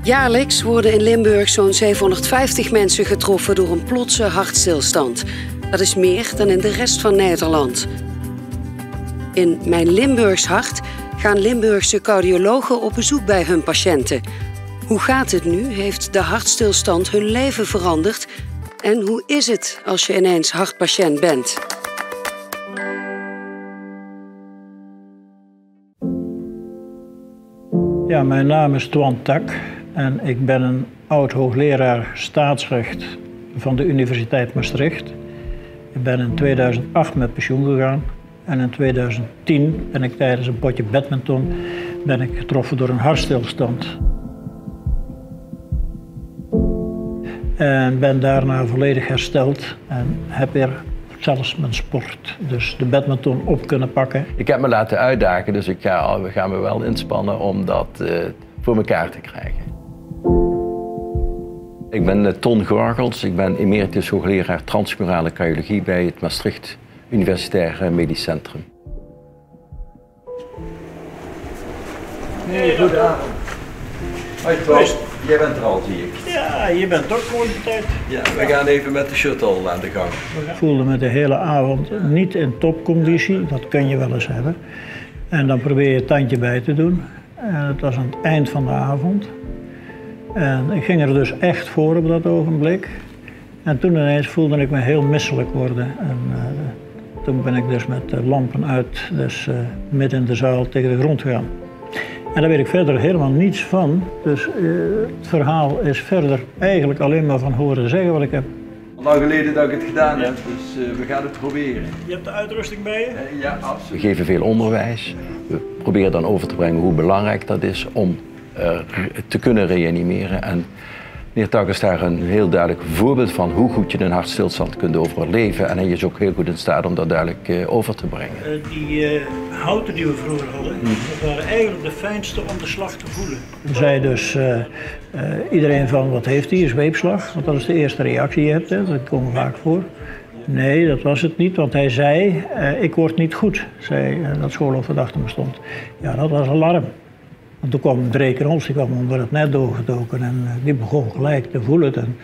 Jaarlijks worden in Limburg zo'n 750 mensen getroffen door een plotse hartstilstand. Dat is meer dan in de rest van Nederland. In Mijn Limburgs Hart gaan Limburgse cardiologen op bezoek bij hun patiënten. Hoe gaat het nu? Heeft de hartstilstand hun leven veranderd? En hoe is het als je ineens hartpatiënt bent? Ja, mijn naam is Twan Tak en ik ben een oud-hoogleraar staatsrecht van de Universiteit Maastricht. Ik ben in 2008 met pensioen gegaan en in 2010 ben ik tijdens een potje badminton getroffen door een hartstilstand. En ben daarna volledig hersteld en heb weer zelfs mijn sport, dus de badminton, op kunnen pakken. Ik heb me laten uitdagen, dus we gaan me wel inspannen om dat voor elkaar te krijgen. Ik ben Ton Gorgels, ik ben emeritus hoogleraar transmurale cardiologie bij het Maastricht Universitair Medisch Centrum. Nee, goedenavond. Hoi Ton, jij bent er al, zie ik. Ja, je bent ook mooi de tijd. Ja, we gaan even met de shuttle aan de gang. Ik voelde me de hele avond niet in topconditie, dat kun je wel eens hebben. En dan probeer je het tandje bij te doen. En het was aan het eind van de avond. En ik ging er dus echt voor op dat ogenblik. En toen ineens voelde ik me heel misselijk worden. En toen ben ik dus met de lampen uit, dus midden in de zaal tegen de grond gegaan. En daar weet ik verder helemaal niets van. Dus het verhaal is verder eigenlijk alleen maar van horen zeggen wat ik heb. Lang geleden dat ik het gedaan heb, dus we gaan het proberen. Je hebt de uitrusting bij je? Ja, absoluut. We geven veel onderwijs. We proberen dan over te brengen hoe belangrijk dat is om te kunnen reanimeren. En meneer Tak is daar een heel duidelijk voorbeeld van hoe goed je een hartstilstand kunt overleven. En hij is ook heel goed in staat om dat duidelijk over te brengen. Die houten die we vroeger hadden, dat waren eigenlijk de fijnste om de slag te voelen. Zei dus iedereen van, wat heeft hij, een zweepslag? Want dat is de eerste reactie die je hebt, hè? Dat komt vaak voor. Nee, dat was het niet, want hij zei, ik word niet goed, zei dat schoolhoofd dat achter me stond. Ja, dat was alarm. En toen kwam Dreker, die kwam onder het net doorgedoken en die begon gelijk te voelen en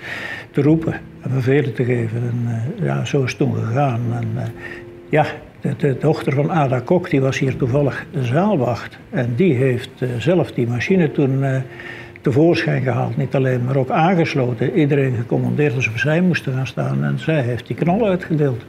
te roepen en bevelen te geven. En ja, zo is het toen gegaan. En ja, de dochter van Ada Kok, die was hier toevallig de zaalwacht. En die heeft zelf die machine toen tevoorschijn gehaald. Niet alleen, maar ook aangesloten. Iedereen gecommandeerd dat ze opzij moesten gaan staan. En zij heeft die knal uitgedeeld.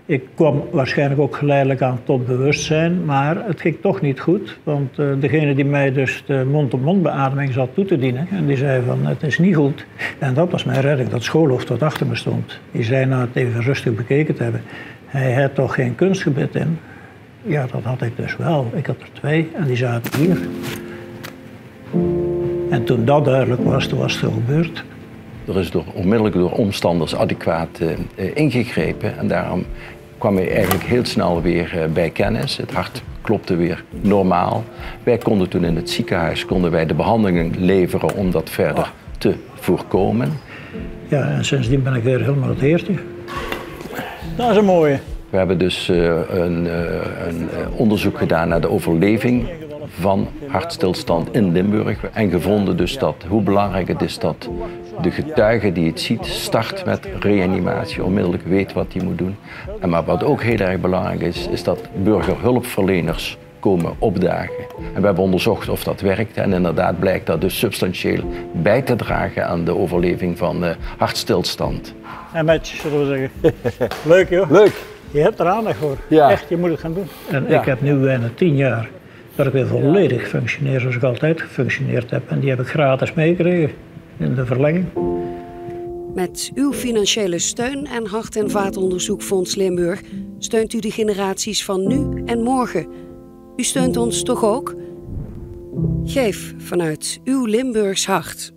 Ik kwam waarschijnlijk ook geleidelijk aan tot bewustzijn, maar het ging toch niet goed. Want degene die mij dus de mond-op-mond beademing zat toe te dienen, en die zei van het is niet goed. En dat was mijn redding, dat schoolhoofd dat achter me stond. Die zei na het even rustig bekeken te hebben, hij had toch geen kunstgebit in? Ja, dat had ik dus wel. Ik had er 2 en die zaten hier. En toen dat duidelijk was, toen was het gebeurd. Er is onmiddellijk door omstanders adequaat ingegrepen en daarom kwam hij eigenlijk heel snel weer bij kennis. Het hart klopte weer normaal. Wij konden toen in het ziekenhuis de behandelingen leveren om dat verder te voorkomen. Ja, en sindsdien ben ik weer helemaal het heertje. Dat is een mooie. We hebben dus een onderzoek gedaan naar de overleving van hartstilstand in Limburg en gevonden dus dat hoe belangrijk het is dat de getuige die het ziet start met reanimatie, onmiddellijk weet wat hij moet doen. Maar wat ook heel erg belangrijk is dat burgerhulpverleners komen opdagen. En we hebben onderzocht of dat werkt en inderdaad blijkt dat dus substantieel bij te dragen aan de overleving van hartstilstand. En match, zullen we zeggen. Leuk joh. Leuk. Je hebt er aandacht voor. Ja. Echt, je moet het gaan doen. En ik heb nu bijna 10 jaar dat ik weer volledig functioneer zoals ik altijd gefunctioneerd heb. En die heb ik gratis meegekregen in de verlenging. Met uw financiële steun en Hart- en Vaatonderzoekfonds Limburg steunt u de generaties van nu en morgen. U steunt ons toch ook? Geef vanuit uw Limburgs hart.